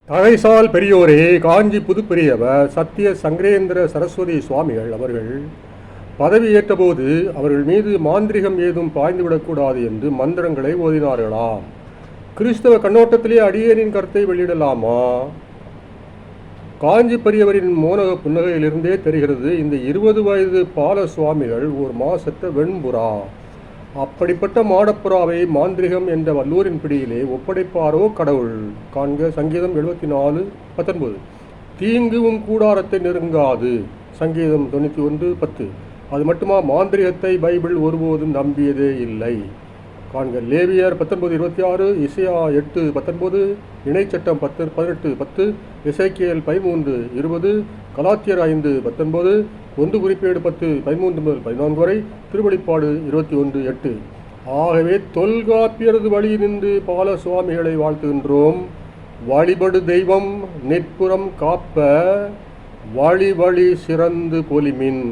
தகைசால் பெரியோரே, காஞ்சி புதுப்பெரியவர் சத்திய சங்கரேந்திர சரஸ்வதி சுவாமிகள் அவர்கள் பதவியேற்றபோது அவர்கள் மீது மாந்திரிகம் ஏதும் பாய்ந்துவிடக்கூடாது என்று மந்திரங்களை ஓதினார்களாம். கிறிஸ்தவ கண்ணோட்டத்திலே அடியேனின் கருத்தை வெளியிடலாமா? காஞ்சி பெரியவரின் மோனக புன்னகையிலிருந்தே தெரிகிறது, இந்த 20 வயது பால சுவாமிகள் ஒரு மாசற்ற வெண்புறா. அப்படிப்பட்ட மாடப்புறாவை மாந்திரிகம் என்ற வல்லூரின் பிடியிலே ஒப்படைப்பாரோ கடவுள்? காண்க சங்கீதம் 74:19. தீங்கு உன் கூடாரத்தை நெருங்காது. சங்கீதம் 91:10. அது மட்டுமா, மாந்திரிகத்தை பைபிள் ஒருபோதும் நம்பியதே இல்லை. காண்க லேவியர் 19:26, இசையா 8:19, இணைச்சட்டம் 10:18, எசேக்கியேல் 13:20, கலாத்தியர் 5:19, 1 குறிப்பேடு 10:13 முதல் 14 வரை, திருவெளிப்பாடு 21:8. ஆகவே தொல்காப்பியரது வழி நின்று பால சுவாமிகளை வாழ்த்துகின்றோம். வழிபடு தெய்வம் நிற்புறம் காப்ப வழி வழி சிறந்து பொலிமின்.